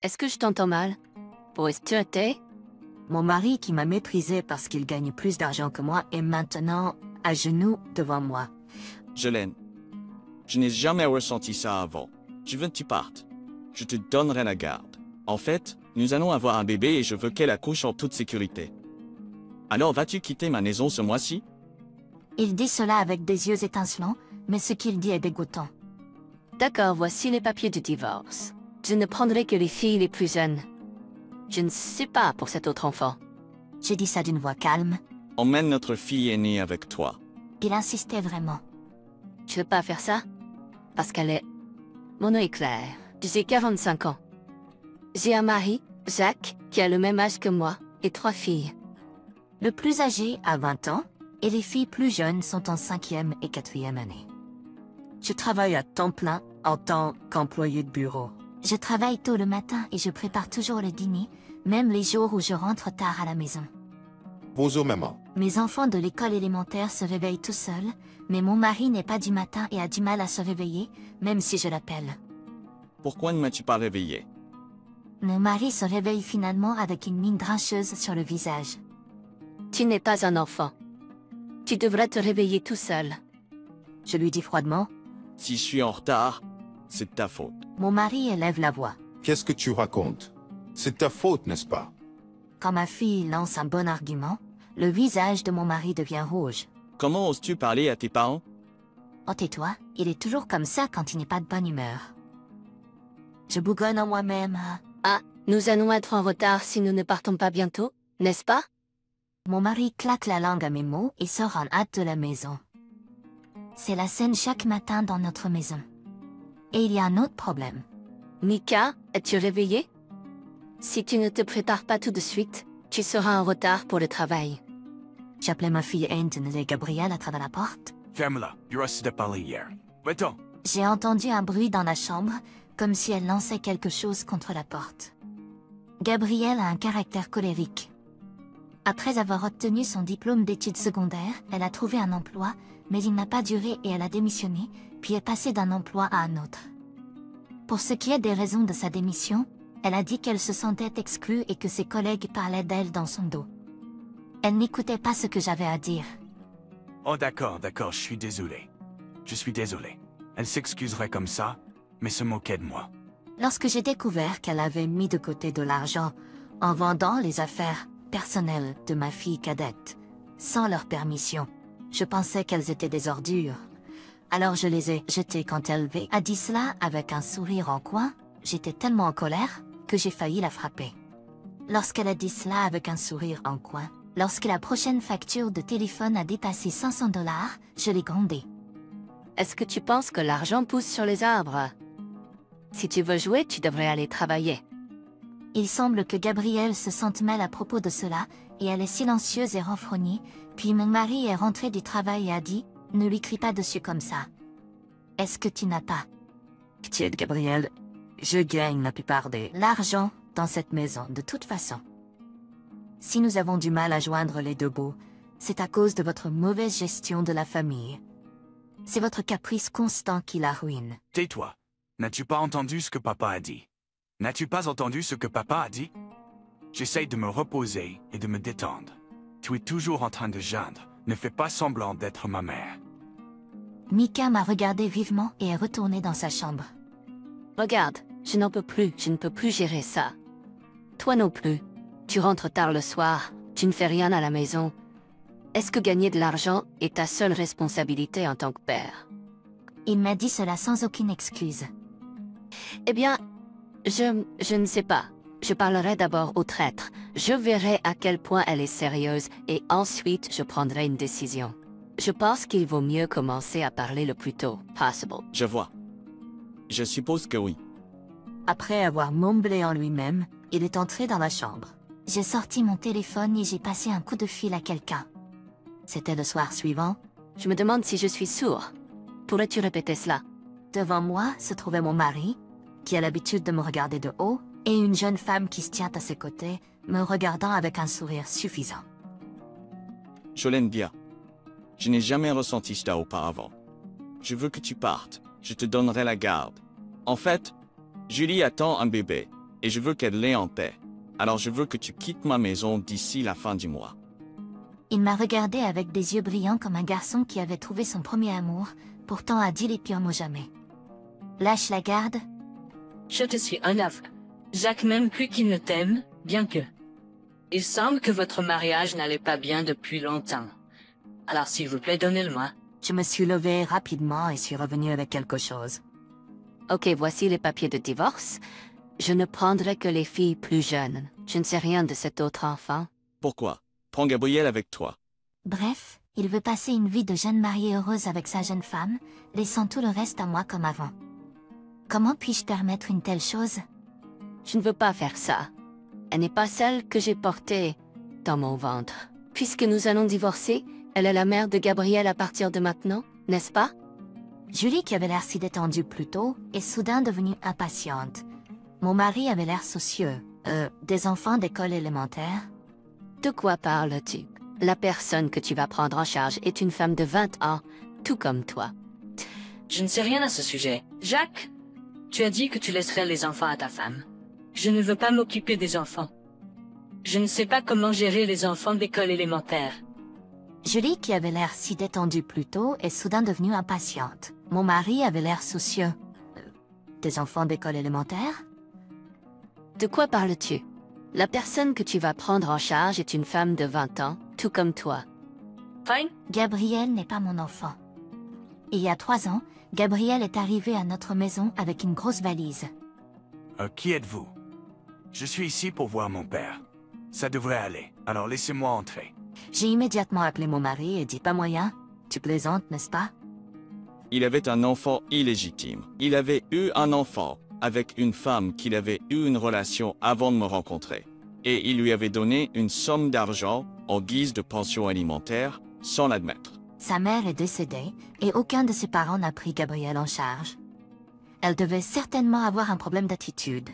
Est-ce que je t'entends mal? Où est-ce que tu étais? Mon mari qui m'a méprisé parce qu'il gagne plus d'argent que moi est maintenant à genoux devant moi. Jolene, je n'ai jamais ressenti ça avant. Je veux que tu partes. Je te donnerai la garde. En fait, nous allons avoir un bébé et je veux qu'elle accouche en toute sécurité. Alors vas-tu quitter ma maison ce mois-ci? Il dit cela avec des yeux étincelants, mais ce qu'il dit est dégoûtant. D'accord, voici les papiers du divorce. Je ne prendrai que les filles les plus jeunes. Je ne sais pas pour cet autre enfant. J'ai dit ça d'une voix calme. Emmène notre fille aînée avec toi. Il insistait vraiment. Tu veux pas faire ça? Parce qu'elle est... Mon nom est Claire. J'ai 45 ans. J'ai un mari, Jacques, qui a le même âge que moi, et 3 filles. Le plus âgé a 20 ans, et les filles plus jeunes sont en 5e et 4e année. Je travaille à temps plein en tant qu'employé de bureau. Je travaille tôt le matin et je prépare toujours le dîner, même les jours où je rentre tard à la maison. Bonjour maman. Mes enfants de l'école élémentaire se réveillent tout seuls, mais mon mari n'est pas du matin et a du mal à se réveiller, même si je l'appelle. Pourquoi ne m'as-tu pas réveillé? Mon mari se réveille finalement avec une mine grincheuse sur le visage. Tu n'es pas un enfant. Tu devrais te réveiller tout seul. Je lui dis froidement. Si je suis en retard, c'est de ta faute. Mon mari élève la voix. Qu'est-ce que tu racontes? C'est ta faute, n'est-ce pas? Quand ma fille lance un bon argument, le visage de mon mari devient rouge. Comment oses-tu parler à tes parents? Oh tais-toi, il est toujours comme ça quand il n'est pas de bonne humeur. Je bougonne en moi-même. Ah, nous allons être en retard si nous ne partons pas bientôt, n'est-ce pas? Mon mari claque la langue à mes mots et sort en hâte de la maison. C'est la scène chaque matin dans notre maison. Et il y a un autre problème. Mika, es-tu réveillée? Si tu ne te prépares pas tout de suite, tu seras en retard pour le travail. J'appelais ma fille Aiden et Gabrielle à travers la porte. Ferme-la, il reste de parler hier. Va-t'en. J'ai entendu un bruit dans la chambre, comme si elle lançait quelque chose contre la porte. Gabrielle a un caractère colérique. Après avoir obtenu son diplôme d'études secondaires, elle a trouvé un emploi, mais il n'a pas duré et elle a démissionné, puis est passée d'un emploi à un autre. Pour ce qui est des raisons de sa démission, elle a dit qu'elle se sentait exclue et que ses collègues parlaient d'elle dans son dos. Elle n'écoutait pas ce que j'avais à dire. Oh d'accord, je suis désolé. Je suis désolé. Elle s'excuserait comme ça, mais se moquait de moi. Lorsque j'ai découvert qu'elle avait mis de côté de l'argent en vendant les affaires personnelles de ma fille cadette, sans leur permission, je pensais qu'elles étaient des ordures. Alors je les ai jetées quand elle a dit cela avec un sourire en coin. J'étais tellement en colère que j'ai failli la frapper. Lorsqu'elle a dit cela avec un sourire en coin, lorsque la prochaine facture de téléphone a dépassé 500 $, je l'ai grondée. Est-ce que tu penses que l'argent pousse sur les arbres? Si tu veux jouer, tu devrais aller travailler. Il semble que Gabrielle se sente mal à propos de cela, et elle est silencieuse et renfrognée, puis mon mari est rentré du travail et a dit « Ne lui crie pas dessus comme ça. Est-ce que tu n'as pas pitié de Gabrielle? Je gagne la plupart de l'argent dans cette maison de toute façon. Si nous avons du mal à joindre les deux bouts, c'est à cause de votre mauvaise gestion de la famille. C'est votre caprice constant qui la ruine. » Tais-toi. N'as-tu pas entendu ce que papa a dit? N'as-tu pas entendu ce que papa a dit? J'essaye de me reposer et de me détendre. Tu es toujours en train de geindre. Ne fais pas semblant d'être ma mère. Mika m'a regardé vivement et est retournée dans sa chambre. Regarde, je n'en peux plus, je ne peux plus gérer ça. Toi non plus. Tu rentres tard le soir, tu ne fais rien à la maison. Est-ce que gagner de l'argent est ta seule responsabilité en tant que père? Il m'a dit cela sans aucune excuse. Eh bien, je ne sais pas. Je parlerai d'abord au traître. Je verrai à quel point elle est sérieuse et ensuite je prendrai une décision. Je pense qu'il vaut mieux commencer à parler le plus tôt possible. Je vois. Je suppose que oui. Après avoir mumblé en lui-même, il est entré dans la chambre. J'ai sorti mon téléphone et j'ai passé un coup de fil à quelqu'un. C'était le soir suivant. Je me demande si je suis sourd. Pourrais-tu répéter cela? Devant moi se trouvait mon mari, qui a l'habitude de me regarder de haut, et une jeune femme qui se tient à ses côtés, me regardant avec un sourire suffisant. Jolene Bia, je n'ai jamais ressenti cela auparavant. Je veux que tu partes. Je te donnerai la garde. En fait, Julie attend un bébé, et je veux qu'elle l'ait en paix. Alors je veux que tu quittes ma maison d'ici la fin du mois. Il m'a regardé avec des yeux brillants comme un garçon qui avait trouvé son premier amour, pourtant a dit les pires mots jamais. Lâche la garde. Je te suis un aveu. Jacques m'aime plus qu'il ne t'aime, bien que... Il semble que votre mariage n'allait pas bien depuis longtemps. Alors s'il vous plaît, donnez-le-moi. Je me suis levée rapidement et suis revenue avec quelque chose. Ok, voici les papiers de divorce. Je ne prendrai que les filles plus jeunes. Je ne sais rien de cet autre enfant. Pourquoi? Prends Gabriel avec toi. Bref, il veut passer une vie de jeune mariée heureuse avec sa jeune femme, laissant tout le reste à moi comme avant. Comment puis-je permettre une telle chose? Je ne veux pas faire ça. Elle n'est pas celle que j'ai portée dans mon ventre. Puisque nous allons divorcer, elle est la mère de Gabriel à partir de maintenant, n'est-ce pas? Julie, qui avait l'air si détendue plus tôt, est soudain devenue impatiente. Mon mari avait l'air soucieux. Des enfants d'école élémentaire? De quoi parles-tu? La personne que tu vas prendre en charge est une femme de 20 ans, tout comme toi. Je ne sais rien à ce sujet. Jacques, tu as dit que tu laisserais les enfants à ta femme. Je ne veux pas m'occuper des enfants. Je ne sais pas comment gérer les enfants d'école élémentaire. Julie, qui avait l'air si détendue plus tôt, est soudain devenue impatiente. Mon mari avait l'air soucieux. Des enfants d'école élémentaire? De quoi parles-tu? La personne que tu vas prendre en charge est une femme de 20 ans, tout comme toi. Fine? Gabriel n'est pas mon enfant. Il y a 3 ans, Gabriel est arrivé à notre maison avec une grosse valise. Qui êtes-vous? Je suis ici pour voir mon père. Ça devrait aller, alors laissez-moi entrer. J'ai immédiatement appelé mon mari et dit pas moyen. Tu plaisantes, n'est-ce pas? Il avait un enfant illégitime. Il avait eu un enfant avec une femme qu'il avait eu une relation avant de me rencontrer. Et il lui avait donné une somme d'argent en guise de pension alimentaire sans l'admettre. Sa mère est décédée et aucun de ses parents n'a pris Gabriel en charge. Elle devait certainement avoir un problème d'attitude.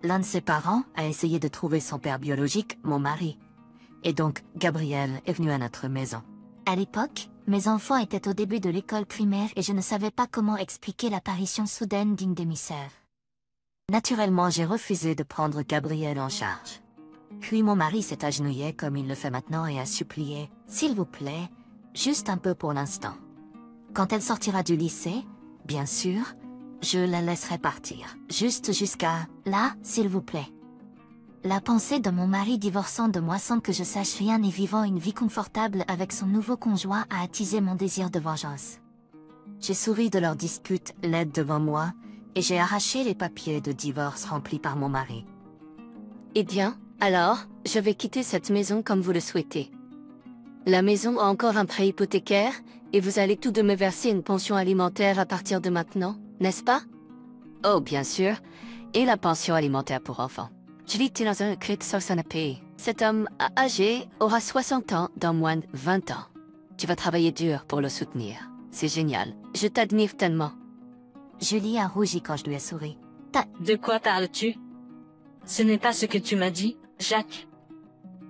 L'un de ses parents a essayé de trouver son père biologique, mon mari. Et donc, Gabriel est venu à notre maison. À l'époque, mes enfants étaient au début de l'école primaire et je ne savais pas comment expliquer l'apparition soudaine d'une demi-sœur. Naturellement, j'ai refusé de prendre Gabriel en charge. Puis mon mari s'est agenouillé comme il le fait maintenant et a supplié « S'il vous plaît, juste un peu pour l'instant. Quand elle sortira du lycée, bien sûr, je la laisserai partir. Juste jusqu'à là, s'il vous plaît. » La pensée de mon mari divorçant de moi sans que je sache rien et vivant une vie confortable avec son nouveau conjoint a attisé mon désir de vengeance. J'ai souri de leur dispute laide devant moi et j'ai arraché les papiers de divorce remplis par mon mari. Eh bien, alors, je vais quitter cette maison comme vous le souhaitez. La maison a encore un prêt hypothécaire et vous allez tout de me verser une pension alimentaire à partir de maintenant, n'est-ce pas? Oh, bien sûr, et la pension alimentaire pour enfants. Julie Tinoza-Krit-Sosanapé. Cet homme âgé aura 60 ans dans moins de 20 ans. Tu vas travailler dur pour le soutenir. C'est génial. Je t'admire tellement. Julie a rougi quand je lui ai souri. De quoi parles-tu? Ce n'est pas ce que tu m'as dit, Jacques.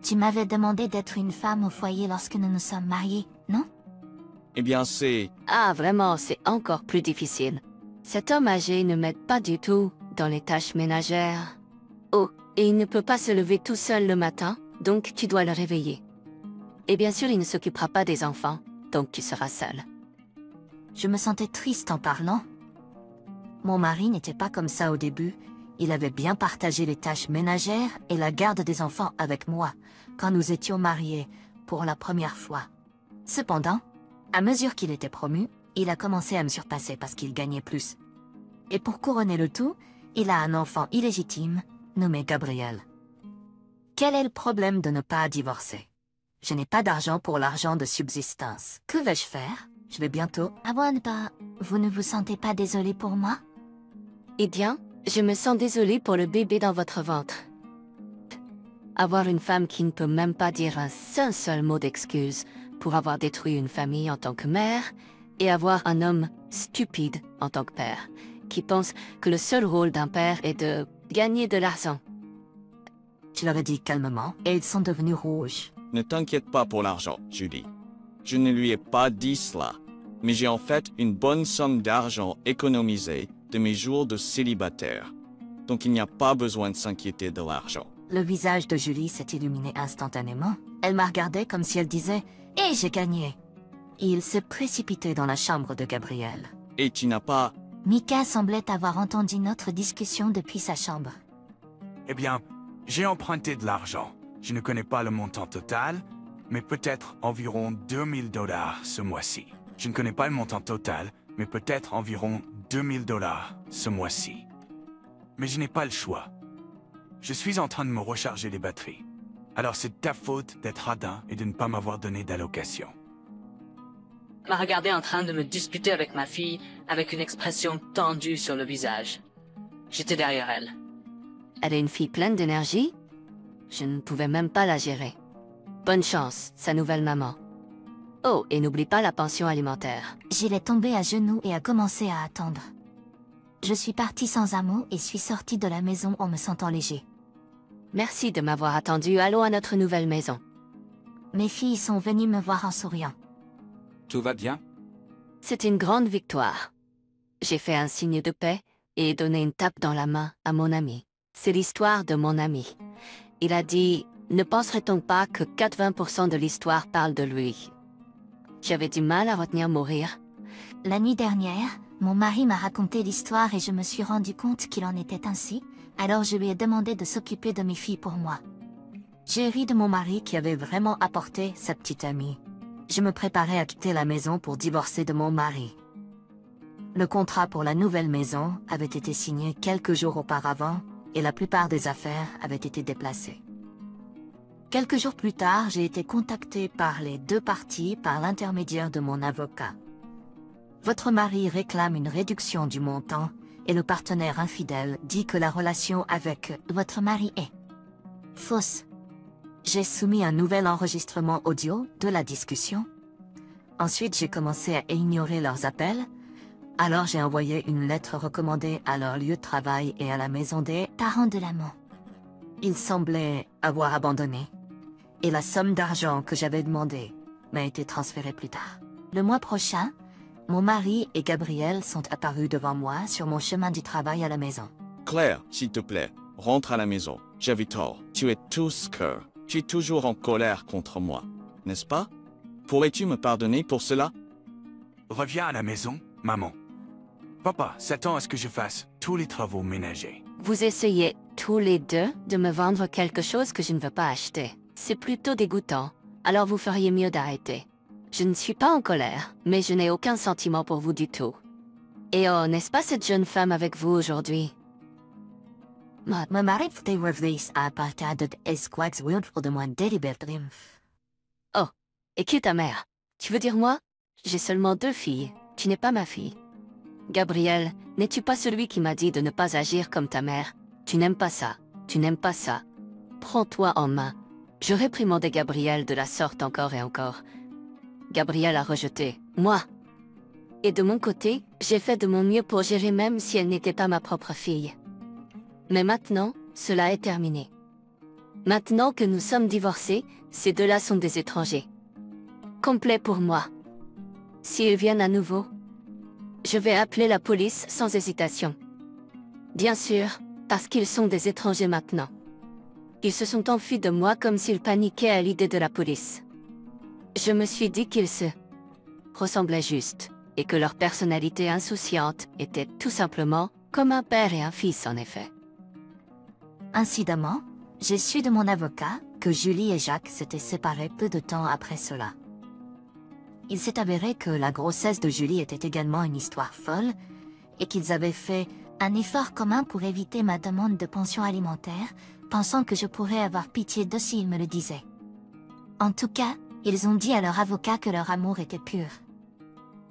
Tu m'avais demandé d'être une femme au foyer lorsque nous nous sommes mariés, non? Eh bien, c'est... Ah, vraiment, c'est encore plus difficile. Cet homme âgé ne m'aide pas du tout dans les tâches ménagères. Oh, et il ne peut pas se lever tout seul le matin, donc tu dois le réveiller. Et bien sûr, il ne s'occupera pas des enfants, donc tu seras seule. Je me sentais triste en parlant. Mon mari n'était pas comme ça au début. Il avait bien partagé les tâches ménagères et la garde des enfants avec moi, quand nous étions mariés, pour la première fois. Cependant, à mesure qu'il était promu, il a commencé à me surpasser parce qu'il gagnait plus. Et pour couronner le tout, il a un enfant illégitime, nommé Gabriel. Quel est le problème de ne pas divorcer? Je n'ai pas d'argent pour l'argent de subsistance. Que vais-je faire? Je vais bientôt... Vous ne vous sentez pas désolé pour moi? Eh bien, je me sens désolée pour le bébé dans votre ventre. Avoir une femme qui ne peut même pas dire un seul mot d'excuse pour avoir détruit une famille en tant que mère, et avoir un homme stupide en tant que père, qui pense que le seul rôle d'un père est de gagner de l'argent. Je leur ai dit calmement, et ils sont devenus rouges. Ne t'inquiète pas pour l'argent, Julie. Je ne lui ai pas dit cela, mais j'ai en fait une bonne somme d'argent économisée de mes jours de célibataire. donc il n'y a pas besoin de s'inquiéter de l'argent. Le visage de Julie s'est illuminé instantanément. Elle m'a regardé comme si elle disait « Eh, j'ai gagné !» Il s'est précipité dans la chambre de Gabriel. Et tu n'as pas... Mika semblait avoir entendu notre discussion depuis sa chambre. Eh bien, j'ai emprunté de l'argent. Je ne connais pas le montant total, mais peut-être environ 2000 $ ce mois-ci. Je ne connais pas le montant total, mais peut-être environ 2000 $ ce mois-ci. Mais je n'ai pas le choix. Je suis en train de me recharger les batteries. Alors c'est de ta faute d'être radin et de ne pas m'avoir donné d'allocation. M'a regardé en train de me disputer avec ma fille, avec une expression tendue sur le visage. J'étais derrière elle. Elle est une fille pleine d'énergie. Je ne pouvais même pas la gérer. Bonne chance, sa nouvelle maman. Oh, et n'oublie pas la pension alimentaire. Gilles est tombé à genoux et a commencé à attendre. Je suis partie sans un mot et suis sortie de la maison en me sentant léger. Merci de m'avoir attendu. Allons à notre nouvelle maison. Mes filles sont venues me voir en souriant. Tout va bien? C'est une grande victoire. J'ai fait un signe de paix et donné une tape dans la main à mon ami. C'est l'histoire de mon ami. Il a dit, ne penserait-on pas que 80% de l'histoire parle de lui? J'avais du mal à retenir mon rire. La nuit dernière, mon mari m'a raconté l'histoire et je me suis rendu compte qu'il en était ainsi, alors je lui ai demandé de s'occuper de mes filles pour moi. J'ai ri de mon mari qui avait vraiment apporté sa petite amie. Je me préparais à quitter la maison pour divorcer de mon mari. Le contrat pour la nouvelle maison avait été signé quelques jours auparavant et la plupart des affaires avaient été déplacées. Quelques jours plus tard, j'ai été contactée par les deux parties par l'intermédiaire de mon avocat. Votre mari réclame une réduction du montant et le partenaire infidèle dit que la relation avec votre mari est fausse. J'ai soumis un nouvel enregistrement audio de la discussion. Ensuite, j'ai commencé à ignorer leurs appels. Alors j'ai envoyé une lettre recommandée à leur lieu de travail et à la maison des parents de l'amant. Ils semblaient avoir abandonné. Et la somme d'argent que j'avais demandée m'a été transférée plus tard. Le mois prochain, mon mari et Gabriel sont apparus devant moi sur mon chemin du travail à la maison. Claire, s'il te plaît, rentre à la maison. J'avais tort. Tu es tous cœur. Tu es toujours en colère contre moi, n'est-ce pas? Pourrais-tu me pardonner pour cela? Reviens à la maison, maman. Papa s'attend à ce que je fasse tous les travaux ménagers. Vous essayez tous les deux de me vendre quelque chose que je ne veux pas acheter. C'est plutôt dégoûtant, alors vous feriez mieux d'arrêter. Je ne suis pas en colère, mais je n'ai aucun sentiment pour vous du tout. Et oh, n'est-ce pas cette jeune femme avec vous aujourd'hui? Mijn mari vertegenwoordigt apartheid esquax wild voor de moine deliberdrim. Oh, et qui est ta mère? Tu veux dire moi? J'ai seulement 2 filles, tu n'es pas ma fille. Gabriel, n'es-tu pas celui qui m'a dit de ne pas agir comme ta mère? Tu n'aimes pas ça, tu n'aimes pas ça. Prends-toi en main. Je réprimandais Gabriel de la sorte encore et encore. Gabriel a rejeté, moi. Et de mon côté, j'ai fait de mon mieux pour gérer même si elle n'était pas ma propre fille. Mais maintenant, cela est terminé. Maintenant que nous sommes divorcés, ces deux-là sont des étrangers. Complet pour moi. S'ils viennent à nouveau, je vais appeler la police sans hésitation. Bien sûr, parce qu'ils sont des étrangers maintenant. Ils se sont enfuis de moi comme s'ils paniquaient à l'idée de la police. Je me suis dit qu'ils se ressemblaient juste, et que leur personnalité insouciante était tout simplement comme un père et un fils en effet. Incidemment, j'ai su de mon avocat que Julie et Jacques s'étaient séparés peu de temps après cela. Il s'est avéré que la grossesse de Julie était également une histoire folle et qu'ils avaient fait un effort commun pour éviter ma demande de pension alimentaire, pensant que je pourrais avoir pitié d'eux s'ils me le disaient. En tout cas, ils ont dit à leur avocat que leur amour était pur.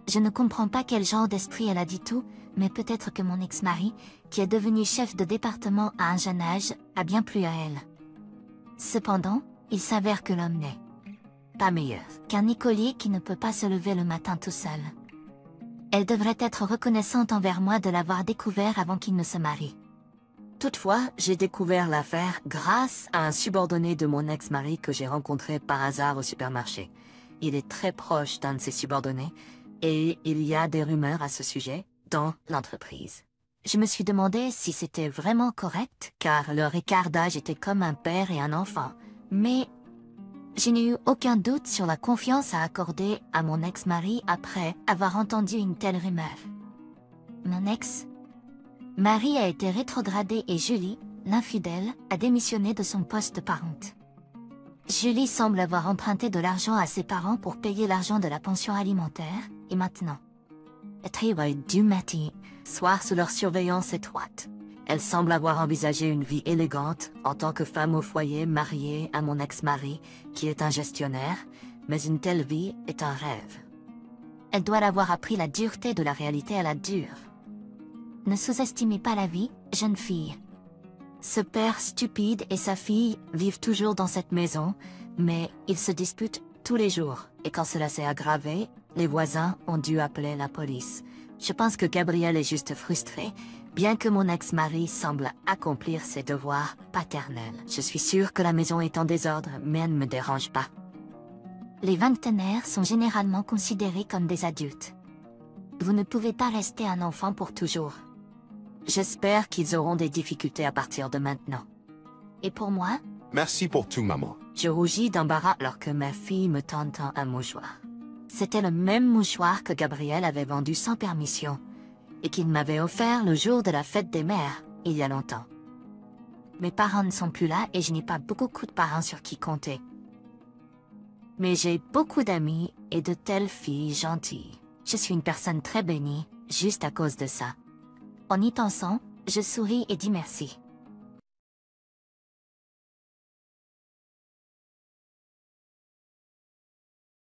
Je ne comprends pas quel genre d'esprit elle a dit tout, mais peut-être que mon ex-mari, qui est devenu chef de département à un jeune âge, a bien plu à elle. Cependant, il s'avère que l'homme n'est pas meilleur qu'un écolier qui ne peut pas se lever le matin tout seul. Elle devrait être reconnaissante envers moi de l'avoir découvert avant qu'il ne se marie. Toutefois, j'ai découvert l'affaire grâce à un subordonné de mon ex-mari que j'ai rencontré par hasard au supermarché. Il est très proche d'un de ses subordonnés, et il y a des rumeurs à ce sujet dans l'entreprise. Je me suis demandé si c'était vraiment correct, car leur écart d'âge était comme un père et un enfant. Mais je n'ai eu aucun doute sur la confiance à accorder à mon ex-mari après avoir entendu une telle rumeur. Mon ex-mari a été rétrogradé et Julie, l'infidèle, a démissionné de son poste de parente. Julie semble avoir emprunté de l'argent à ses parents pour payer l'argent de la pension alimentaire, et maintenant, du matin, soir sous leur surveillance étroite. Elle semble avoir envisagé une vie élégante en tant que femme au foyer mariée à mon ex-mari, qui est un gestionnaire, mais une telle vie est un rêve. Elle doit avoir appris la dureté de la réalité à la dure. Ne sous-estimez pas la vie, jeune fille. Ce père stupide et sa fille vivent toujours dans cette maison, mais ils se disputent tous les jours, et quand cela s'est aggravé, les voisins ont dû appeler la police. Je pense que Gabriel est juste frustré, bien que mon ex-mari semble accomplir ses devoirs paternels. Je suis sûre que la maison est en désordre, mais elle ne me dérange pas. Les vingtenaires sont généralement considérés comme des adultes. Vous ne pouvez pas rester un enfant pour toujours. J'espère qu'ils auront des difficultés à partir de maintenant. Et pour moi, Merci pour tout, maman. je rougis d'embarras alors que ma fille me tend un mouchoir. C'était le même mouchoir que Gabriel avait vendu sans permission, et qu'il m'avait offert le jour de la fête des mères, il y a longtemps. Mes parents ne sont plus là et je n'ai pas beaucoup de parents sur qui compter. Mais j'ai beaucoup d'amis et de telles filles gentilles. Je suis une personne très bénie, juste à cause de ça. En y pensant, je souris et dis merci.